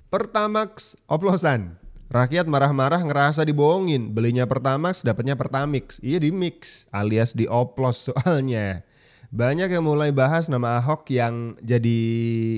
Pertamax oplosan. Rakyat marah-marah ngerasa dibohongin. Belinya Pertamax, dapatnya Pertamix. Iya di mix alias dioplos soalnya. Banyak yang mulai bahas nama Ahok yang jadi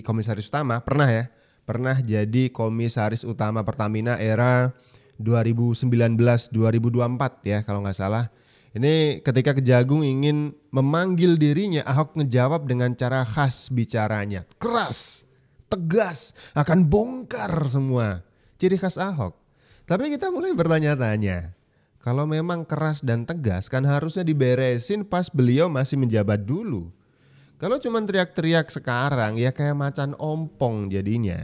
komisaris utama. Pernah jadi komisaris utama Pertamina era 2019-2024 ya kalau nggak salah. Ini ketika Kejagung ingin memanggil dirinya, Ahok ngejawab dengan cara khas bicaranya. Keras, tegas, akan bongkar semua. Ciri khas Ahok. Tapi kita mulai bertanya-tanya. Kalau memang keras dan tegas kan harusnya diberesin pas beliau masih menjabat dulu. Kalau cuma teriak-teriak sekarang ya kayak macan ompong jadinya.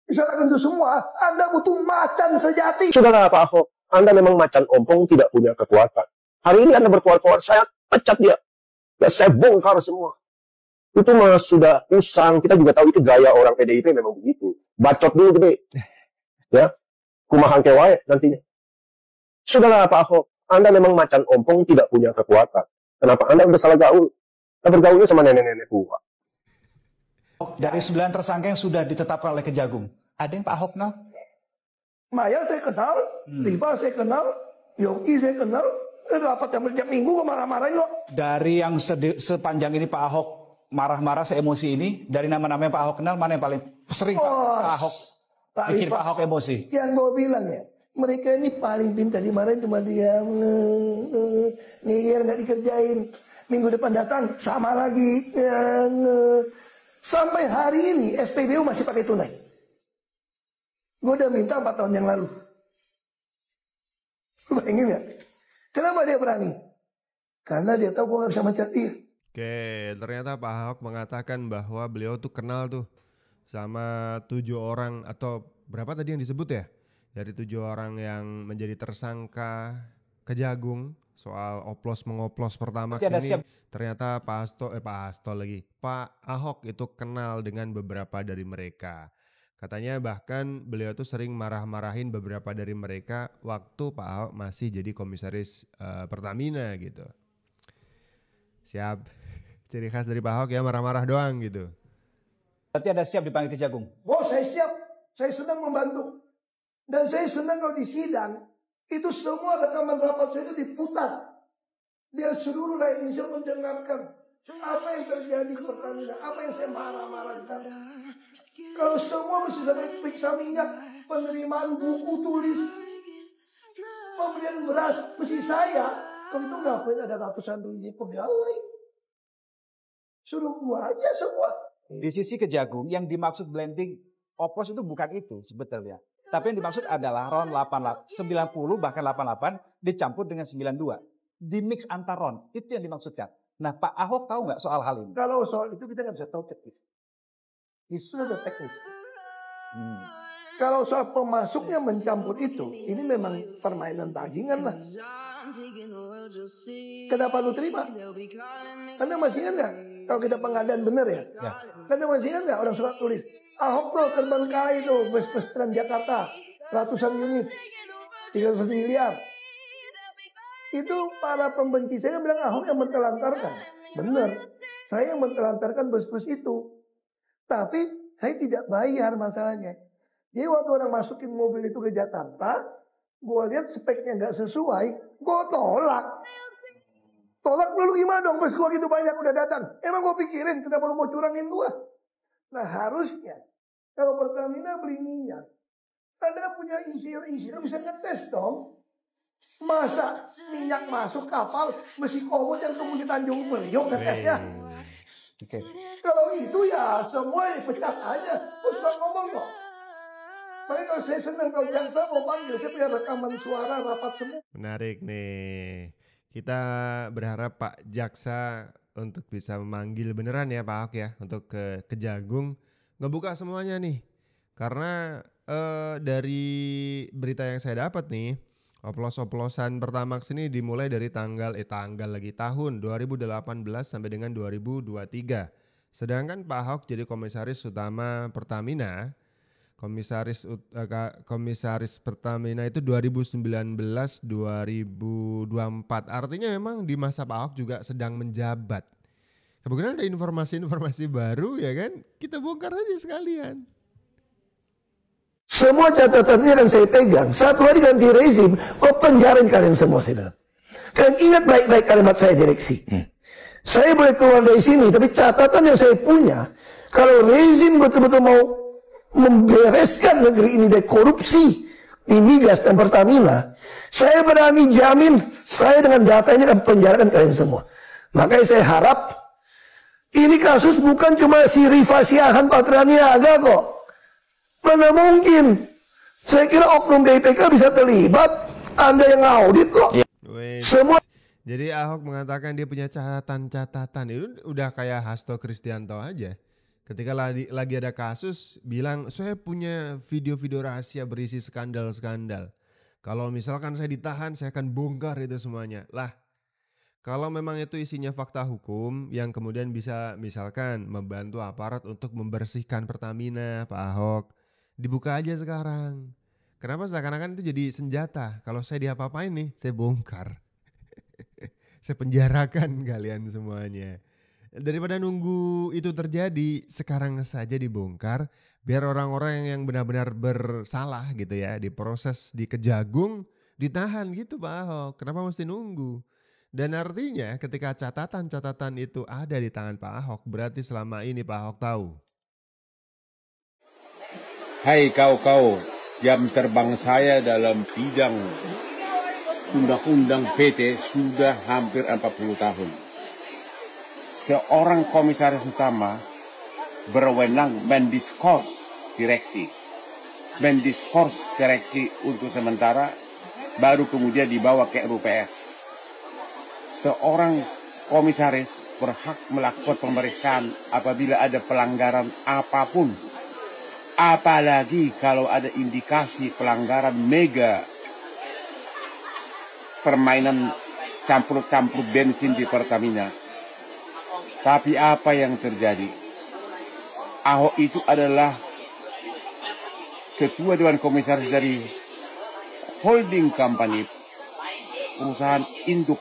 Misalkan itu semua, Anda butuh macan sejati. Sudahlah Pak Ahok, Anda memang macan ompong tidak punya kekuatan. Hari ini Anda berkuat-kuat, saya pecat dia. Ya, saya bongkar semua. Itu mah sudah usang, kita juga tahu itu gaya orang PDIP memang begitu. Bacot dulu gede. Ya, kumahan kewae nantinya. Sudahlah Pak Ahok, Anda memang macan ompong tidak punya kekuatan. Kenapa Anda udah salah gaul? Anda bergaulnya sama nenek-nenek tua. Dari 9 tersangka yang sudah ditetapkan oleh Kejagung, ada yang Pak Ahok kenal? Maya saya kenal, Riva saya kenal, Yogi saya kenal. Rapat yang setiap minggu marah-marah yuk. Dari yang sepanjang ini Pak Ahok marah-marah se-emosi ini, dari nama-nama yang Pak Ahok kenal, mana yang paling sering Pak Ahok bikin Pak Ahok emosi? Yang gue bilang ya, mereka ini paling pintar, dimarahin cuma dia ngeyer nggak dikerjain. Minggu depan datang sama lagi. Sampai hari ini SPBU masih pakai tunai. Gue udah minta 4 tahun yang lalu. Lu bayangin gak? Kenapa dia berani? Karena dia tahu gue gak bisa mencat dia. Oke, ternyata Pak Ahok mengatakan bahwa beliau tuh kenal tuh sama 7 orang atau berapa tadi yang disebut ya? Dari 7 orang yang menjadi tersangka Kejagung soal oplos-mengoplos Pertamax ini. Ternyata Pak Ahok itu kenal dengan beberapa dari mereka. Katanya bahkan beliau tuh sering marah-marahin beberapa dari mereka waktu Pak Ahok masih jadi komisaris Pertamina gitu. Siap. Ciri khas dari Pak Ahok ya marah-marah doang gitu. Berarti ada siap dipanggil Kejagung? Oh saya siap. Saya senang membantu. Dan saya senang kalau di sidang. Itu semua rekaman rapat saya itu diputar. Biar seluruh rakyat Indonesia mendengarkan. Apa yang terjadi di Pertamina. Apa yang saya marah-marah di sana. Kalau semua mesti sampai periksa minyak, penerimaan buku tulis, pemberian beras, mesti saya. Kalau itu ngapain ada ratusan ribu pegawai. Suruh gua aja semua. Di sisi Kejagung yang dimaksud blending oplos itu bukan itu sebetulnya. Tapi yang dimaksud adalah RON 90 bahkan 88 dicampur dengan 92. Di mix antar RON, itu yang dimaksudkan. Nah Pak Ahok tahu nggak soal hal ini? Kalau soal itu kita nggak bisa tahu teknis. Itu ada teknis. Kalau soal pemasuknya mencampur itu, ini memang permainan bajingan lah. Kenapa lu terima? Karena masih ingat nggak? Kalau kita pengadaan benar ya. Karena masih ingat nggak orang surat tulis. Ahok tuh terbengkalai tuh bus-bus Transjakarta. Ratusan unit. 300 miliar. Itu para pembenci saya bilang Ahok yang mentelantarkan. Benar. Saya yang mentelantarkan bus-bus itu. Tapi saya tidak bayar masalahnya. Jadi waktu orang masukin mobil itu ke Jakarta, gue lihat speknya nggak sesuai, gue tolak. Tolak dulu gimana dong, bus gue gitu banyak udah datang. Emang gue pikirin kenapa lu mau curangin gue? Nah harusnya, kalau Pertamina beli minyak, Anda punya insinyur bisa ngetes dong. Masa minyak masuk kapal, mesti komod yang kemudian Tanjung Priok ngetesnya. Kalau itu ya semua dipecat aja. Terus ngomong kok. Makanya kalau saya senang kalau jaksa mau panggil, saya punya rekaman suara rapat semua. Menarik nih. Kita berharap Pak Jaksa untuk bisa memanggil beneran ya Pak Ahok ya. Untuk ke Kejagung. Ngebuka semuanya nih. Karena dari berita yang saya dapat nih. Oplos-oplosan Pertamax ini dimulai dari tahun 2018 sampai dengan 2023. Sedangkan Pak Ahok jadi komisaris utama Pertamina, komisaris Pertamina itu 2019-2024. Artinya memang di masa Pak Ahok juga sedang menjabat. Kemudian ada informasi-informasi baru ya kan, kita bongkar aja sekalian. Semua catatannya akan saya pegang. Satu hari ganti rezim, kok penjarain kalian semua, saya bilang. Kalian ingat baik-baik kalimat saya, direksi. Saya boleh keluar dari sini, tapi catatan yang saya punya, kalau rezim betul-betul mau membereskan negeri ini dari korupsi di migas dan Pertamina, saya berani jamin, saya dengan data ini akan penjarakan kalian semua. Makanya saya harap, ini kasus bukan cuma si Rifa Siahan Patraniaga kok. Mana mungkin? Saya kira oknum BPK bisa terlibat. Anda yang audit kok. Semua. Jadi Ahok mengatakan dia punya catatan-catatan. Itu udah kayak Hasto Kristianto aja. Ketika lagi ada kasus bilang saya punya video-video rahasia berisi skandal-skandal. Kalau misalkan saya ditahan saya akan bongkar itu semuanya. Lah, kalau memang itu isinya fakta hukum yang kemudian bisa misalkan membantu aparat untuk membersihkan Pertamina, Pak Ahok, dibuka aja sekarang. Kenapa seakan-akan itu jadi senjata? Kalau saya diapa-apain nih, saya bongkar. Saya penjarakan kalian semuanya. Daripada nunggu itu terjadi, sekarang saja dibongkar. Biar orang-orang yang benar-benar bersalah gitu ya, diproses di Kejagung, ditahan gitu Pak Ahok. Kenapa mesti nunggu? Dan artinya ketika catatan-catatan itu ada di tangan Pak Ahok, berarti selama ini Pak Ahok tahu. Hai kau-kau, jam terbang saya dalam bidang undang-undang PT sudah hampir 40 tahun. Seorang komisaris utama berwenang mendiskors direksi. Mendiskors direksi untuk sementara, baru kemudian dibawa ke RUPS. Seorang komisaris berhak melakukan pemeriksaan apabila ada pelanggaran apapun. Apalagi kalau ada indikasi pelanggaran mega permainan campur-campur bensin di Pertamina. Tapi apa yang terjadi? Ahok itu adalah ketua Dewan Komisaris dari holding company, perusahaan induk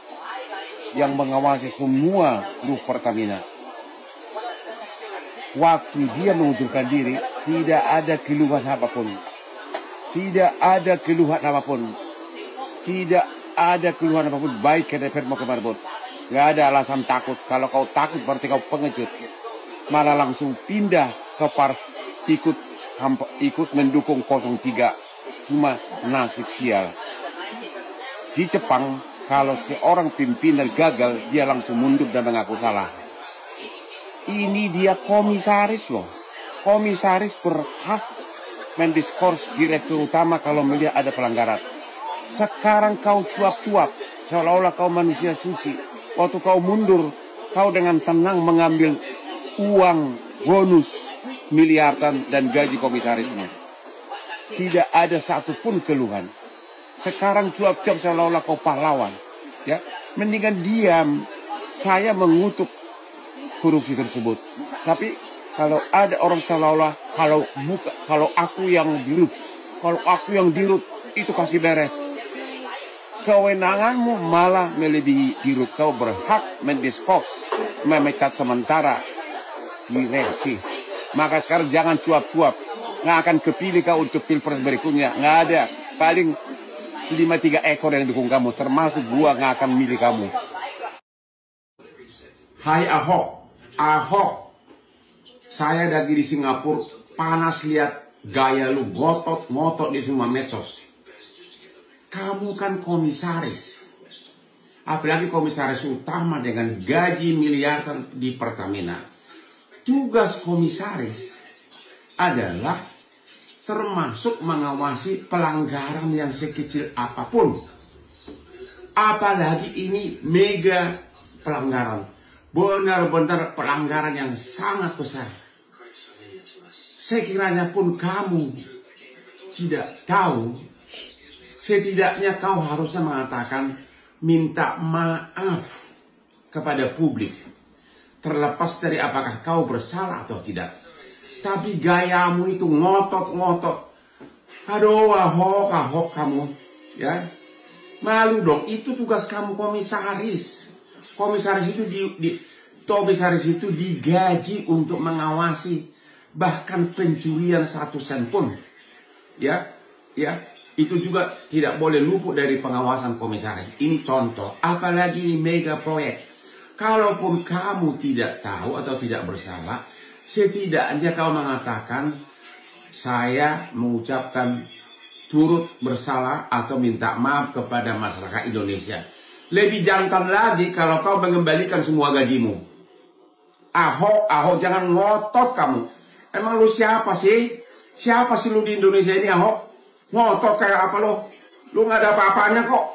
yang mengawasi semua grup Pertamina. Waktu dia mengundurkan diri, tidak ada keluhan apapun. Tidak ada keluhan apapun. Tidak ada keluhan apapun, baik ke DPR maupun marbot. Gak ada alasan takut. Kalau kau takut berarti kau pengecut. Malah langsung pindah ke ikut mendukung 03. Cuma nasib sial. Di Jepang, kalau seorang pimpinan gagal, dia langsung mundur dan mengaku salah. Ini dia komisaris loh. Komisaris berhak mendiskors direktur utama kalau melihat ada pelanggaran. Sekarang kau cuap-cuap, seolah-olah kau manusia suci. Waktu kau mundur, kau dengan tenang mengambil uang bonus miliaran dan gaji komisarisnya. Tidak ada satupun keluhan. Sekarang cuap-cuap seolah-olah kau pahlawan. Ya, mendingan diam. Saya mengutuk korupsi tersebut. Tapi kalau ada orang seolah-olah kalau aku yang dirut, itu pasti beres. Kewenanganmu malah melebihi dirut. Kau berhak mendiskors, memecat sementara direksi. Maka sekarang jangan cuap-cuap. Nggak akan kepilih kau untuk pilpres berikutnya. Nggak ada. Paling 5-3 ekor yang dukung kamu. Termasuk gua nggak akan milih kamu. Hai Ahok, saya lagi di Singapura, panas lihat gaya lu ngotot di semua medsos. Kamu kan komisaris, apalagi komisaris utama dengan gaji miliaran di Pertamina. Tugas komisaris adalah termasuk mengawasi pelanggaran yang sekecil apapun. Apalagi ini mega pelanggaran. Benar-benar pelanggaran yang sangat besar. Sekiranya pun kamu tidak tahu, setidaknya kau harusnya mengatakan minta maaf kepada publik. Terlepas dari apakah kau bersalah atau tidak. Tapi gayamu itu ngotot-ngotot. Aduh, Ahok kamu. Ya, malu dong, itu tugas kamu komisaris. Komisaris itu digaji untuk mengawasi bahkan pencurian 1 sen pun. ya, itu juga tidak boleh luput dari pengawasan komisaris. Ini contoh, apalagi ini mega proyek. Kalaupun kamu tidak tahu atau tidak bersalah, setidaknya kau mengatakan, saya mengucapkan turut bersalah atau minta maaf kepada masyarakat Indonesia. Lebih jantan lagi kalau kau mengembalikan semua gajimu. Ahok, jangan ngotot kamu. Emang lu siapa sih? Siapa sih lu di Indonesia ini, Ahok? Ngotot kayak apa lu? Lu gak ada apa-apanya kok.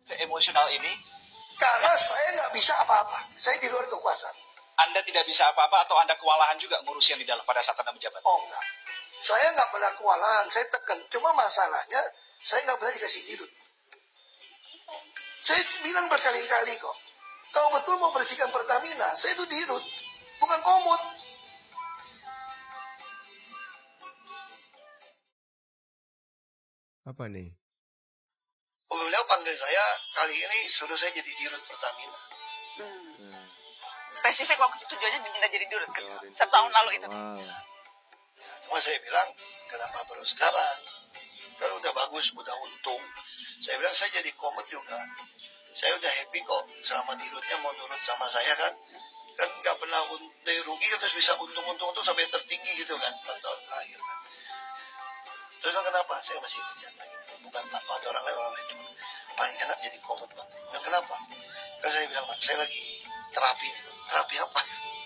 Seemosional ini? Karena saya nggak bisa apa-apa. Saya di luar kekuasaan. Anda tidak bisa apa-apa atau Anda kewalahan juga ngurus yang di dalam pada saat Anda menjabat? Oh enggak. Saya nggak pernah kewalahan. Saya tekan. Cuma masalahnya saya nggak pernah dikasih dirut. Saya bilang berkali-kali kok. Kalau betul mau bersihkan Pertamina, saya itu dirut. Bukan komut. Apa nih? Beliau panggil saya kali ini suruh saya jadi dirut Pertamina. Spesifik waktu tujuannya minta jadi dirut setahun lalu itu. Cuma saya bilang kenapa baru sekarang? Kan udah bagus, udah untung. Saya bilang saya jadi komut juga. Saya udah happy kok selama dirutnya mau nurut sama saya kan. Kan nggak pernah dari rugi terus bisa untung-untung tuh sampai tertinggi gitu kan 4 tahun terakhir kan. Terus kan kenapa? Saya masih bercanda gitu. Bukan Pak, ada orang lain cuma paling enak jadi komut Pak. Dan kenapa? Kan saya bilang Pak, saya lagi terapi nih Pak. Terapi apa?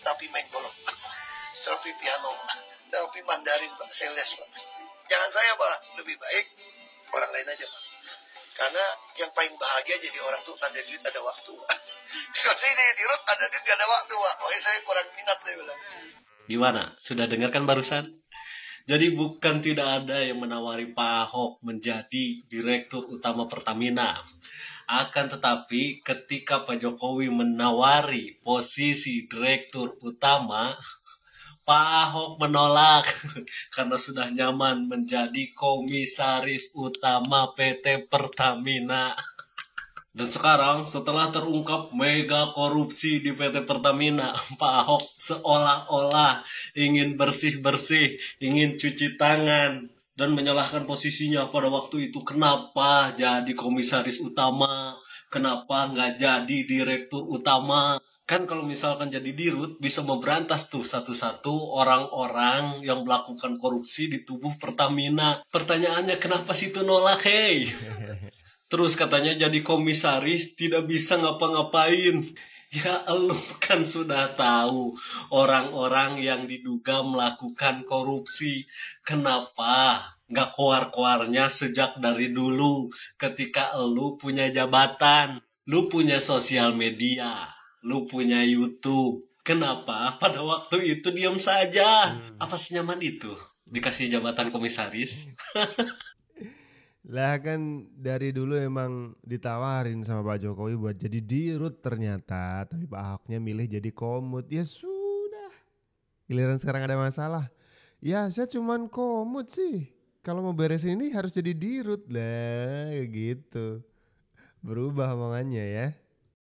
Terapi main golok. Terapi piano. Terapi Mandarin Pak. Saya les Pak. Jangan saya Pak, lebih baik orang lain aja Pak. Karena yang paling bahagia jadi orang tuh ada duit, ada waktu Pak. Kalau saya jadi dirut, ada duit, gak ada waktu Pak. Makanya saya kurang minat saya bilang. Gimana? Sudah dengarkan barusan? Jadi bukan tidak ada yang menawari Pak Ahok menjadi Direktur Utama Pertamina. Akan tetapi ketika Pak Jokowi menawari posisi Direktur Utama, Pak Ahok menolak karena sudah nyaman menjadi Komisaris Utama PT Pertamina. Dan sekarang setelah terungkap mega korupsi di PT Pertamina, Pak Ahok seolah-olah ingin bersih-bersih, ingin cuci tangan, dan menyalahkan posisinya pada waktu itu. Kenapa jadi komisaris utama? Kenapa nggak jadi direktur utama? Kan kalau misalkan jadi dirut, bisa memberantas tuh satu-satu orang-orang yang melakukan korupsi di tubuh Pertamina. Pertanyaannya kenapa situ nolak, hei? Terus katanya jadi komisaris tidak bisa ngapa-ngapain. Ya elu kan sudah tahu orang-orang yang diduga melakukan korupsi. Kenapa nggak keluar-keluarnya sejak dari dulu ketika elu punya jabatan, lu punya sosial media, lu punya YouTube. Kenapa pada waktu itu diam saja? Apa senyaman itu dikasih jabatan komisaris? Lah kan dari dulu emang ditawarin sama Pak Jokowi buat jadi dirut ternyata. Tapi Pak Ahoknya milih jadi komut. Ya sudah. Giliran sekarang ada masalah. Ya saya cuman komut sih. Kalau mau beresin ini harus jadi dirut lah gitu. Berubah omongannya ya.